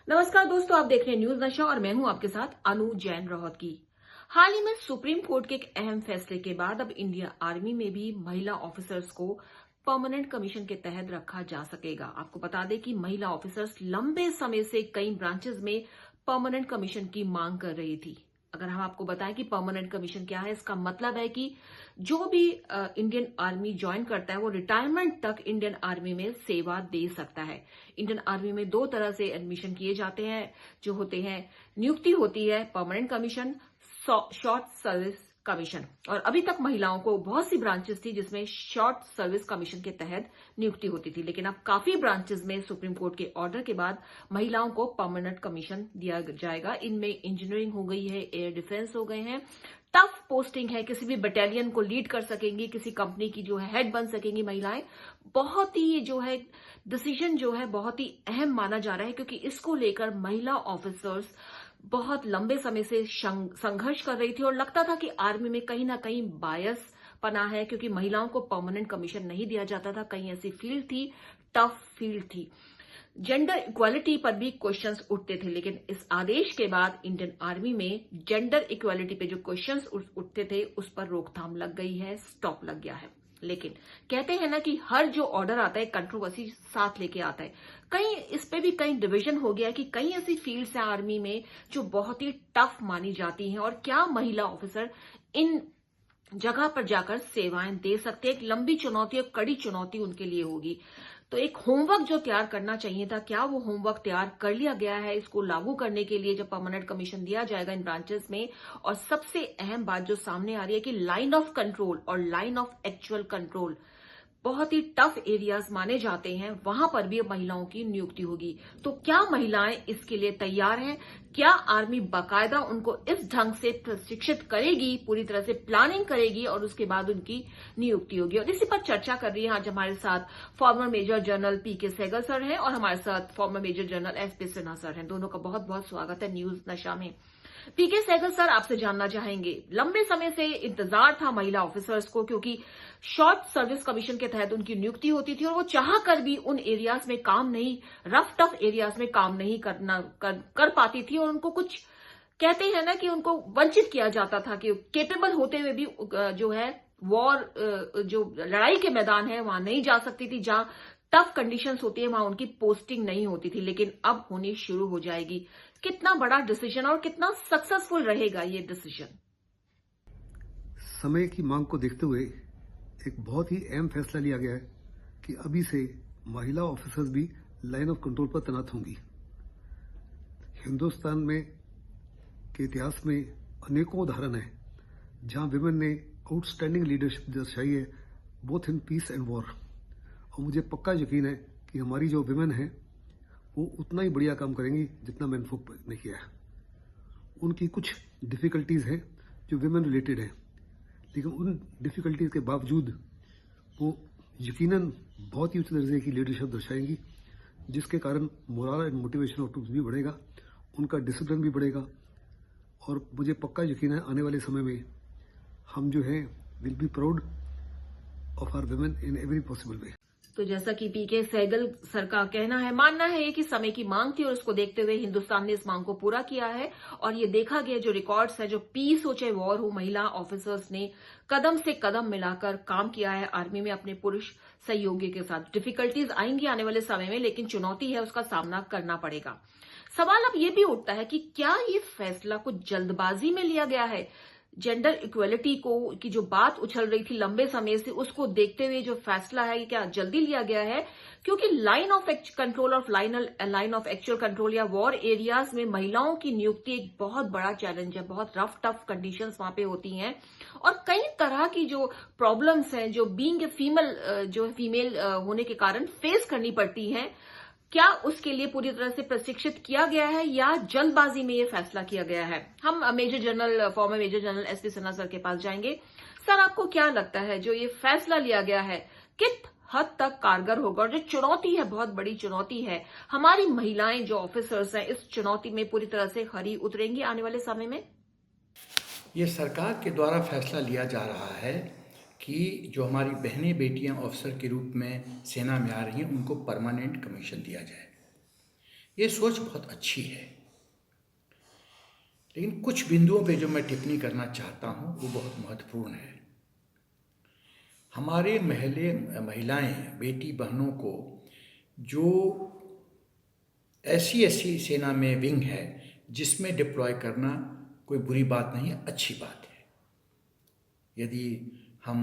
नमस्कार दोस्तों, आप देख रहे हैं न्यूज नशा और मैं हूं आपके साथ अनु जैन रोहतगी। हाल ही में सुप्रीम कोर्ट के एक अहम फैसले के बाद अब इंडियन आर्मी में भी महिला ऑफिसर्स को परमानेंट कमीशन के तहत रखा जा सकेगा। आपको बता दें कि महिला ऑफिसर्स लंबे समय से कई ब्रांचेस में परमानेंट कमीशन की मांग कर रही थी। अगर हम आपको बताएं कि परमानेंट कमीशन क्या है, इसका मतलब है कि जो भी इंडियन आर्मी ज्वाइन करता है वो रिटायरमेंट तक इंडियन आर्मी में सेवा दे सकता है। इंडियन आर्मी में दो तरह से एडमिशन किए जाते हैं, जो होते हैं नियुक्ति होती है permanent commission, short service commission. और अभी तक महिलाओं को बहुत सी ब्रांचेस थी जिसमें शॉर्ट सर्विस कमीशन के तहत नियुक्ति होती थी, लेकिन अब काफी ब्रांचेस में सुप्रीम कोर्ट के ऑर्डर के बाद महिलाओं को परमानेंट कमीशन दिया जाएगा। इनमें इंजीनियरिंग हो गई है, एयर डिफेंस हो गए हैं, टफ पोस्टिंग है, किसी भी बटालियन को लीड कर सकेंगी, किसी कंपनी की जो है हेड बन सकेंगी महिलाएं। बहुत ही जो है डिसीजन जो है बहुत ही अहम माना जा रहा है, क्योंकि इसको लेकर महिला ऑफिसर्स बहुत लंबे समय से संघर्ष कर रही थी और लगता था कि आर्मी में कहीं ना कहीं बायस पना है, क्योंकि महिलाओं को परमानेंट कमीशन नहीं दिया जाता था। कहीं ऐसी फील्ड थी, टफ फील्ड थी, जेंडर इक्वालिटी पर भी क्वेश्चंस उठते थे। लेकिन इस आदेश के बाद इंडियन आर्मी में जेंडर इक्वालिटी पे जो क्वेश्चंस उठते थे उस पर रोकथाम लग गई है, स्टॉप लग गया है। लेकिन कहते हैं ना कि हर जो ऑर्डर आता है कंट्रोवर्सी साथ लेके आता है। कहीं इस पे भी कहीं डिवीजन हो गया कि कई ऐसी फील्ड्स हैं आर्मी में जो बहुत ही टफ मानी जाती हैं, और क्या महिला ऑफिसर इन जगह पर जाकर सेवाएं दे सकते हैं। एक लंबी चुनौती और कड़ी चुनौती उनके लिए होगी। तो एक होमवर्क जो तैयार करना चाहिए था, क्या वो होमवर्क तैयार कर लिया गया है इसको लागू करने के लिए जब परमानेंट कमीशन दिया जाएगा इन ब्रांचेस में। और सबसे अहम बात जो सामने आ रही है कि लाइन ऑफ कंट्रोल और लाइन ऑफ एक्चुअल कंट्रोल बहुत ही टफ एरियाज माने जाते हैं, वहां पर भी अब महिलाओं की नियुक्ति होगी। तो क्या महिलाएं इसके लिए तैयार हैं? क्या आर्मी बाकायदा उनको इस ढंग से प्रशिक्षित करेगी, पूरी तरह से प्लानिंग करेगी और उसके बाद उनकी नियुक्ति होगी? और इसी पर चर्चा कर रही है आज हमारे साथ former major general PK Sahgal sir हैं और हमारे साथ former major general SP Sinha sir हैं। दोनों का बहुत बहुत स्वागत है न्यूज नशा में। पीके सहगल सर, आपसे जानना चाहेंगे, लंबे समय से इंतजार था महिला ऑफिसर्स को, क्योंकि शॉर्ट सर्विस कमीशन के तहत उनकी नियुक्ति होती थी और वो चाह कर भी उन एरियाज में काम नहीं, रफ टफ एरियाज में काम नहीं कर पाती थी, और उनको कुछ कहते हैं ना कि उनको वंचित किया जाता था कि केपेबल होते हुए भी जो है वॉर, जो लड़ाई के मैदान है वहां नहीं जा सकती थी, जहां टफ कंडीशंस होती है वहां उनकी पोस्टिंग नहीं होती थी। लेकिन अब होनी शुरू हो जाएगी। कितना बड़ा डिसीजन और कितना सक्सेसफुल रहेगा ये डिसीजन? समय की मांग को देखते हुए एक बहुत ही अहम फैसला लिया गया है कि अभी से महिला ऑफिसर्स भी लाइन ऑफ कंट्रोल पर तैनात होंगी। हिंदुस्तान में के इतिहास में अनेकों उदाहरण हैं जहां विमेन ने आउटस्टैंडिंग लीडरशिप दर्शाई है, both in peace and war. और मुझे पक्का यकीन है कि हमारी जो विमेन है वो उतना ही बढ़िया काम करेंगी जितना मैन फोक ने किया है। उनकी कुछ डिफिकल्टीज हैं जो विमेन रिलेटेड है, लेकिन उन डिफिकल्टीज के बावजूद वो यकीनन बहुत ही उच्च दर्जे की लीडरशिप दर्शाएंगी, जिसके कारण moral and motivation of troops भी बढ़ेगा, उनका डिसिप्लिन भी बढ़ेगा। और मुझे पक्का यकीन है आने वाले समय में हम जो है will be proud of our women in every possible way. तो जैसा कि पीके सहगल सर का कहना है, मानना है कि समय की मांग थी और उसको देखते हुए हिंदुस्तान ने इस मांग को पूरा किया है। और ये देखा गया जो रिकॉर्ड्स है, जो पीस हो चाहे वॉर हो, महिला ऑफिसर्स ने कदम से कदम मिलाकर काम किया है आर्मी में अपने पुरुष सहयोगियों के साथ। डिफिकल्टीज आएंगी आने वाले समय में, लेकिन चुनौती है, उसका सामना करना पड़ेगा। सवाल अब ये भी उठता है कि क्या ये फैसला कुछ जल्दबाजी में लिया गया है? जेंडर इक्वलिटी को की जो बात उछल रही थी लंबे समय से, उसको देखते हुए जो फैसला है ये क्या जल्दी लिया गया है? क्योंकि लाइन ऑफ कंट्रोल और लाइन ऑफ एक्चुअल कंट्रोल या वॉर एरियाज में महिलाओं की नियुक्ति एक बहुत बड़ा चैलेंज है। बहुत रफ टफ कंडीशंस वहां पे होती हैं और कई तरह की जो प्रॉब्लम्स हैं जो बीइंग फीमेल होने के कारण फेस करनी पड़ती हैं। क्या उसके लिए पूरी तरह से प्रशिक्षित किया गया है या जल्दबाजी में ये फैसला किया गया है? हम former major general SP Sinha sir के पास जाएंगे। सर, आपको क्या लगता है जो ये फैसला लिया गया है कित हद तक कारगर होगा? और जो चुनौती है, बहुत बड़ी चुनौती है, हमारी महिलाएं जो ऑफिसर्स हैं इस चुनौती में पूरी तरह से खरी उतरेंगी आने वाले समय में? ये सरकार के द्वारा फैसला लिया जा रहा है कि जो हमारी बहनें बेटियां ऑफिसर के रूप में सेना में आ रही हैं उनको परमानेंट कमीशन दिया जाए। ये सोच बहुत अच्छी है, लेकिन कुछ बिंदुओं पे जो मैं टिप्पणी करना चाहता हूँ वो बहुत महत्वपूर्ण है। हमारे महिलाएं, बेटी बहनों को जो ऐसी सेना में विंग है जिसमें डिप्लॉय करना कोई बुरी बात नहीं है, अच्छी बात है। यदि हम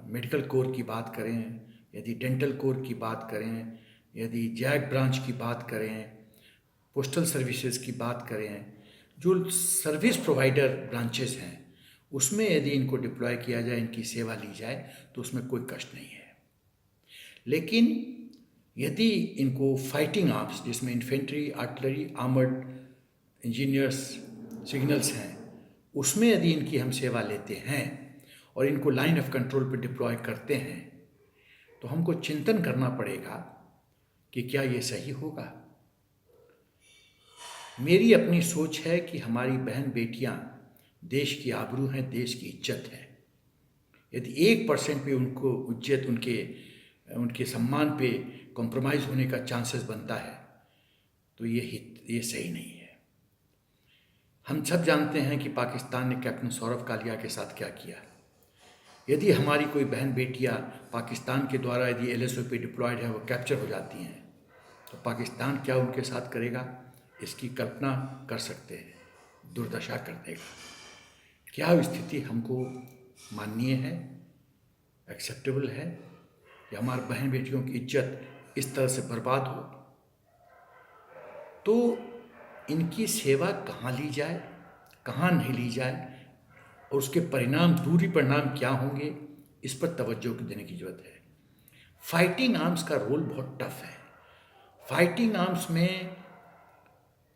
मेडिकल कोर की बात करें, यदि डेंटल कोर की बात करें, यदि जैग ब्रांच की बात करें, पोस्टल सर्विसेज की बात करें, जो सर्विस प्रोवाइडर ब्रांचेस हैं उसमें यदि इनको डिप्लॉय किया जाए, इनकी सेवा ली जाए तो उसमें कोई कष्ट नहीं है। लेकिन यदि इनको फाइटिंग आर्म्स जिसमें infantry, artillery, armoured, engineers, signals हैं, उसमें यदि इनकी हम सेवा लेते हैं और इनको लाइन ऑफ कंट्रोल पर डिप्लॉय करते हैं तो हमको चिंतन करना पड़ेगा कि क्या ये सही होगा। मेरी अपनी सोच है कि हमारी बहन बेटियां देश की आबरू हैं, देश की इज्जत है। यदि 1% भी उनको इज्जत, उनके सम्मान पे कॉम्प्रोमाइज़ होने का चांसेस बनता है तो ये सही नहीं है। हम सब जानते हैं कि पाकिस्तान ने कैप्टन सौरभ कालिया के साथ क्या किया। यदि हमारी कोई बहन बेटियां पाकिस्तान के द्वारा यदि LSO पे डिप्लॉयड है, वो कैप्चर हो जाती हैं, तो पाकिस्तान क्या उनके साथ करेगा, इसकी कल्पना कर सकते हैं। दुर्दशा कर देगा। क्या स्थिति हमको माननीय है, एक्सेप्टेबल है, या हमारी बहन बेटियों की इज्जत इस तरह से बर्बाद हो? तो इनकी सेवा कहाँ ली जाए, कहाँ नहीं ली जाए, और उसके परिणाम, दूरी परिणाम क्या होंगे, इस पर तवज्जो देने की ज़रूरत है। फाइटिंग आर्म्स का रोल बहुत टफ है। फाइटिंग आर्म्स में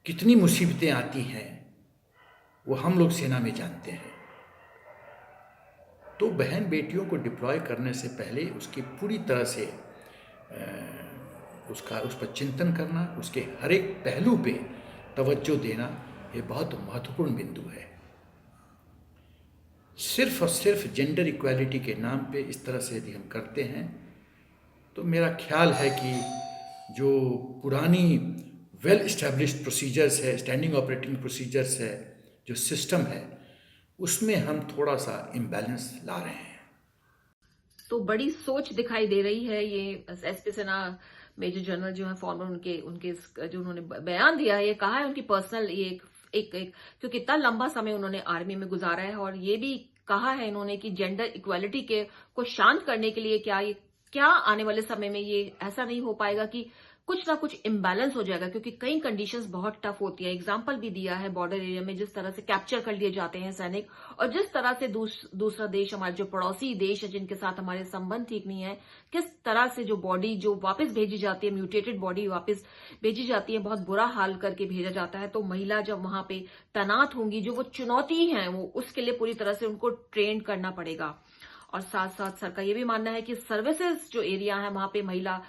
कितनी मुसीबतें आती हैं वो हम लोग सेना में जानते हैं। तो बहन बेटियों को डिप्लॉय करने से पहले उसकी पूरी तरह से उस पर चिंतन करना, उसके हर एक पहलू पे तवज्जो देना, ये बहुत महत्वपूर्ण बिंदु है। सिर्फ और सिर्फ जेंडर इक्वालिटी के नाम पे इस तरह से यदि हम करते हैं तो मेरा ख्याल है कि जो पुरानी वेल इस्टेब्लिश्ड प्रोसीजर्स है, स्टैंडिंग ऑपरेटिंग प्रोसीजर्स है, जो सिस्टम है, उसमें हम थोड़ा सा इम्बैलेंस ला रहे हैं। तो बड़ी सोच दिखाई दे रही है। ये SP सेना मेजर जनरल जो है फॉर्मर, उनके जो उन्होंने बयान दिया है, ये कहा है उनकी पर्सनल ये एक क्योंकि इतना लंबा समय उन्होंने आर्मी में गुजारा है, और ये भी कहा है इन्होंने कि जेंडर इक्वालिटी को शांत करने के लिए क्या आने वाले समय में ये ऐसा नहीं हो पाएगा कि कुछ ना कुछ इम्बैलेंस हो जाएगा, क्योंकि कई कंडीशंस बहुत टफ होती है। एग्जाम्पल भी दिया है बॉर्डर एरिया में जिस तरह से कैप्चर कर लिए जाते हैं सैनिक, और जिस तरह से दूसरा देश, हमारे जो पड़ोसी देश है जिनके साथ हमारे संबंध ठीक नहीं है, किस तरह से जो बॉडी जो वापस भेजी जाती है, म्यूटेटेड बॉडी वापस भेजी जाती है, बहुत बुरा हाल करके भेजा जाता है। तो महिला जब वहां पे तैनात होंगी, जो वो चुनौती है, वो उसके लिए पूरी तरह से उनको ट्रेन करना पड़ेगा। और साथ साथ सर का ये भी मानना है कि सर्विसेज जो एरिया है वहां पे महिला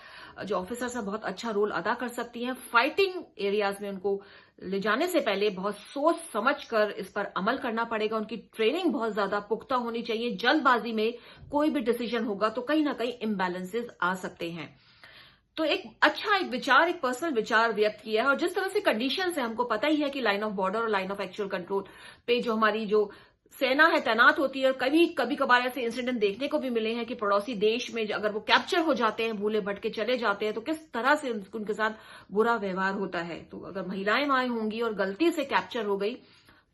जो ऑफिसर्स है बहुत अच्छा रोल अदा कर सकती हैं। फाइटिंग एरियाज में उनको ले जाने से पहले बहुत सोच समझ कर इस पर अमल करना पड़ेगा। उनकी ट्रेनिंग बहुत ज्यादा पुख्ता होनी चाहिए। जल्दबाजी में कोई भी डिसीजन होगा तो कहीं ना कहीं इम्बैलेंसेस आ सकते हैं। तो एक पर्सनल विचार व्यक्त किया है। और जिस तरह से कंडीशंस है, हमको पता ही है कि लाइन ऑफ बॉर्डर और लाइन ऑफ एक्चुअल कंट्रोल पे जो हमारी जो सेना है तैनात होती है, और कभी कभार ऐसे इंसिडेंट देखने को भी मिले हैं कि पड़ोसी देश में अगर वो कैप्चर हो जाते हैं, भूले भटके चले जाते हैं, तो किस तरह से उनके साथ बुरा व्यवहार होता है। तो अगर महिलाएं वहां होंगी और गलती से कैप्चर हो गई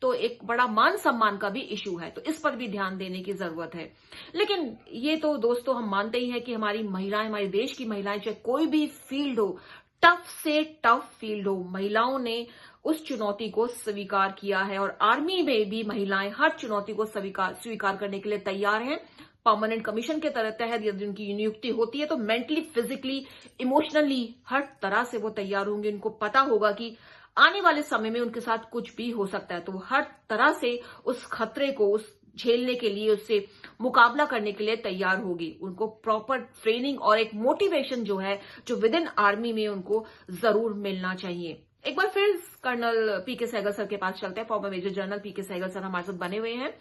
तो एक बड़ा मान सम्मान का भी इशू है। तो इस पर भी ध्यान देने की जरूरत है। लेकिन ये तो दोस्तों हम मानते ही हैं कि हमारी महिलाएं, हमारे देश की महिलाएं, चाहे कोई भी फील्ड हो, टफ से टफ फील्ड हो, महिलाओं ने उस चुनौती को स्वीकार किया है। और आर्मी में भी महिलाएं हर चुनौती को स्वीकार करने के लिए तैयार हैं। परमानेंट कमीशन के तहत यदि उनकी नियुक्ति होती है तो मेंटली, फिजिकली, इमोशनली हर तरह से वो तैयार होंगे। उनको पता होगा कि आने वाले समय में उनके साथ कुछ भी हो सकता है, तो वो हर तरह से उस खतरे को झेलने के लिए, उससे मुकाबला करने के लिए तैयार होगी। उनको प्रॉपर ट्रेनिंग और एक मोटिवेशन जो है, जो विद इन आर्मी में उनको जरूर मिलना चाहिए। एक बार फिर कर्नल PK सहगल सर के पास चलते हैं। Former major general PK Sahgal sir हमारे साथ बने हुए हैं।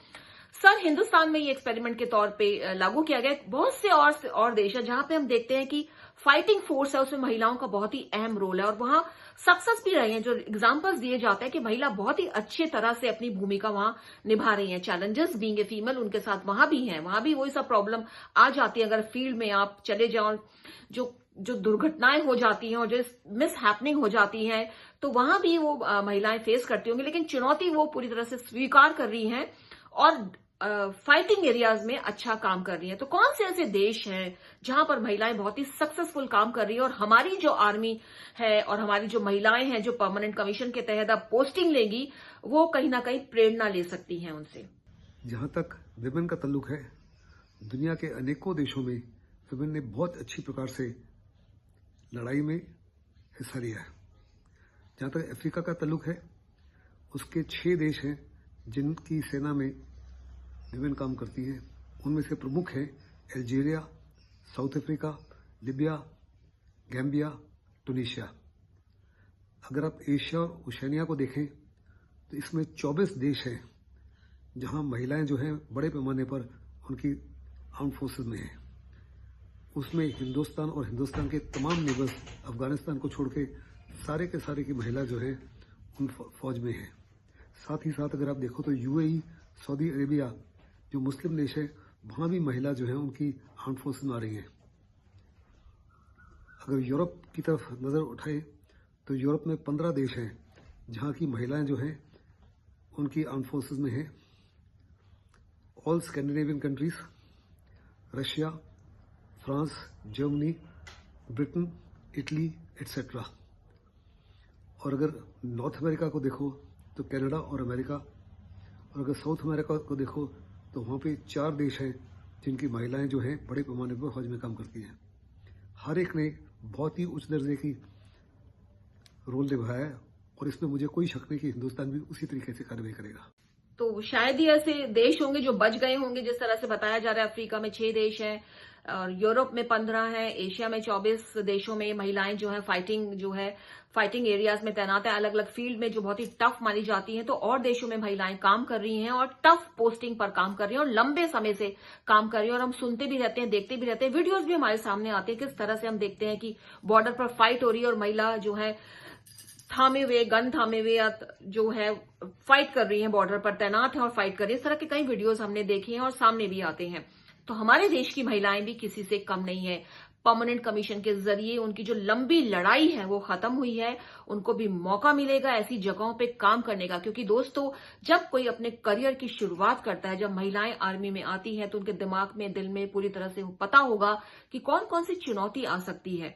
सर, हिंदुस्तान में ये एक्सपेरिमेंट के तौर पे लागू किया गया। बहुत से और देश है जहां पे हम देखते हैं कि फाइटिंग फोर्स है उसमें महिलाओं का बहुत ही अहम रोल है और वहां सक्सेस भी रहे हैं। जो एग्जांपल्स दिए जाते हैं कि महिला बहुत ही अच्छे तरह से अपनी भूमिका वहां निभा रही हैं। चैलेंजेस बीइंग ए फीमेल उनके साथ वहां भी हैं, वहां भी वही सब प्रॉब्लम आ जाती है। अगर फील्ड में आप चले जाओ, जो दुर्घटनाएं हो जाती हैं और जो मिस हैपनिंग हो जाती हैं, तो वहां भी वो महिलाएं फेस करती होंगी, लेकिन चुनौती वो पूरी तरह से स्वीकार कर रही हैं और फाइटिंग एरियाज में अच्छा काम कर रही है। तो कौन से ऐसे देश हैं जहां पर महिलाएं बहुत ही सक्सेसफुल काम कर रही है और हमारी जो आर्मी है और हमारी जो महिलाएं हैं जो परमानेंट कमीशन के तहत अब पोस्टिंग लेंगी, वो कहीं ना कहीं प्रेरणा ले सकती हैं उनसे। जहां तक विमेन का ताल्लुक है, दुनिया के अनेकों देशों में विमेन ने बहुत अच्छी प्रकार से लड़ाई में हिस्सा लिया है। जहां तक अफ्रीका का ताल्लुक है, उसके 6 देश हैं जिनकी सेना में विमेन काम करती हैं। उनमें से प्रमुख हैं Algeria, south Africa, Libya, Gambia, Tunisia. अगर आप एशिया और ओशिनिया को देखें तो इसमें 24 देश हैं जहां महिलाएं जो हैं बड़े पैमाने पर उनकी आर्म फोर्सेस में हैं। उसमें हिंदुस्तान और हिंदुस्तान के तमाम नेबर्स, अफगानिस्तान को छोड़ के सारे के सारे की महिला जो है उन फौज में है। साथ ही साथ अगर आप देखो तो यूएई, सऊदी अरेबिया जो मुस्लिम देश है, वहां भी महिला जो है उनकी आर्म फोर्सेस में आ रही हैं। अगर यूरोप की तरफ नजर उठाए तो यूरोप में 15 देश हैं जहां की महिलाएं जो हैं उनकी आर्म फोर्सेस में हैं। All Scandinavian countries, Russia, France, Germany, Britain, Italy etcetera. और अगर नॉर्थ अमेरिका को देखो तो कनाडा और अमेरिका, और अगर साउथ अमेरिका को देखो तो वहाँ पे 4 देश हैं जिनकी महिलाएं जो हैं बड़े पैमाने पर फौज में काम करती हैं। हर एक ने बहुत ही उच्च दर्जे की रोल निभाया है और इसमें मुझे कोई शक नहीं कि हिंदुस्तान भी उसी तरीके से कार्रवाई करेगा। तो शायद ही ऐसे देश होंगे जो बच गए होंगे, जिस तरह से बताया जा रहा है। अफ्रीका में 6 देश हैं और यूरोप में 15 हैं, एशिया में 24 देशों में महिलाएं जो है फाइटिंग एरियाज में तैनात है, अलग अलग फील्ड में जो बहुत ही टफ मानी जाती हैं। तो और देशों में महिलाएं काम कर रही हैं और टफ पोस्टिंग पर काम कर रही हैं और लंबे समय से काम कर रही हैं। और हम सुनते भी रहते हैं, देखते भी रहते हैं, वीडियोज भी हमारे सामने आते हैं किस तरह से हम देखते हैं कि बॉर्डर पर फाइट हो रही है और महिला जो है गन थामे हुए जो है फाइट कर रही है, बॉर्डर पर तैनात है और फाइट कर रही है। इस तरह के कई वीडियोस हमने देखे हैं और सामने भी आते हैं। तो हमारे देश की महिलाएं भी किसी से कम नहीं है। परमानेंट कमीशन के जरिए उनकी जो लंबी लड़ाई है वो खत्म हुई है। उनको भी मौका मिलेगा ऐसी जगहों पे काम करने का, क्योंकि दोस्तों जब कोई अपने करियर की शुरुआत करता है, जब महिलाएं आर्मी में आती हैं, तो उनके दिमाग में, दिल में पूरी तरह से पता होगा कि कौन कौन सी चुनौती आ सकती है।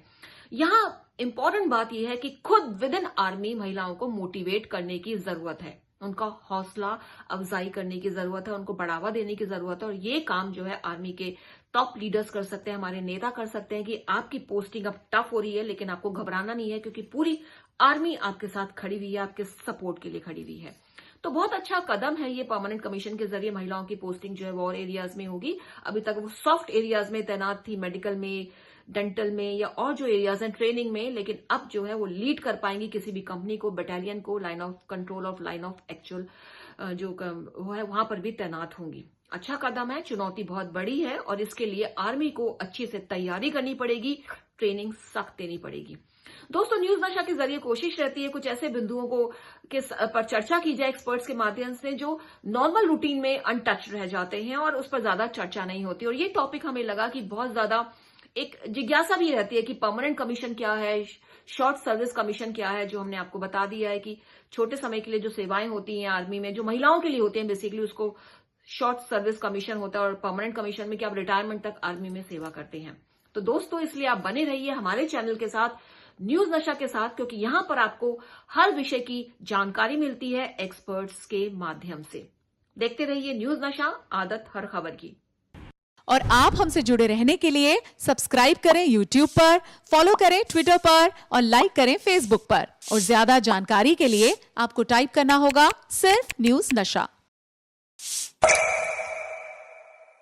यहां इंपॉर्टेंट बात यह है कि खुद विद इन आर्मी महिलाओं को मोटिवेट करने की जरूरत है, उनका हौसला अफजाई करने की जरूरत है, उनको बढ़ावा देने की जरूरत है। और ये काम जो है आर्मी के टॉप लीडर्स कर सकते हैं, हमारे नेता कर सकते हैं कि आपकी पोस्टिंग अब टफ हो रही है, लेकिन आपको घबराना नहीं है, क्योंकि पूरी आर्मी आपके साथ खड़ी हुई है, आपके सपोर्ट के लिए खड़ी हुई है। तो बहुत अच्छा कदम है ये। परमानेंट कमीशन के जरिए महिलाओं की पोस्टिंग जो है वॉर एरियाज में होगी। अभी तक वो सॉफ्ट एरियाज में तैनात थी, मेडिकल में, डेंटल में या और जो एरियाज हैं ट्रेनिंग में, लेकिन अब जो है वो लीड कर पाएंगी किसी भी कंपनी को, बटालियन को, line of control of line of actual जो वो है वहां पर भी तैनात होंगी। अच्छा कदम है, चुनौती बहुत बड़ी है और इसके लिए आर्मी को अच्छे से तैयारी करनी पड़ेगी, ट्रेनिंग सख्त देनी पड़ेगी। दोस्तों न्यूज नशा के जरिए कोशिश रहती है कुछ ऐसे बिंदुओं को पर चर्चा की जाए एक्सपर्ट्स के माध्यम से जो नॉर्मल रूटीन में अनटच रह जाते हैं और उस पर ज्यादा चर्चा नहीं होती। और ये टॉपिक हमें लगा कि बहुत ज्यादा एक जिज्ञासा भी रहती है कि परमानेंट कमीशन क्या है, शॉर्ट सर्विस कमीशन क्या है, जो हमने आपको बता दिया है कि छोटे समय के लिए जो सेवाएं होती हैं आर्मी में, जो महिलाओं के लिए होती हैं बेसिकली, उसको शॉर्ट सर्विस कमीशन होता है। और परमानेंट कमीशन में कि आप रिटायरमेंट तक आर्मी में सेवा करते हैं। तो दोस्तों इसलिए आप बने रहिए हमारे चैनल के साथ, न्यूज नशा के साथ, क्योंकि यहां पर आपको हर विषय की जानकारी मिलती है एक्सपर्ट्स के माध्यम से। देखते रहिए न्यूज नशा, आदत हर खबर की। और आप हमसे जुड़े रहने के लिए सब्सक्राइब करें YouTube पर, फॉलो करें Twitter पर और लाइक करें Facebook पर। और ज्यादा जानकारी के लिए आपको टाइप करना होगा सिर्फ न्यूज नशा।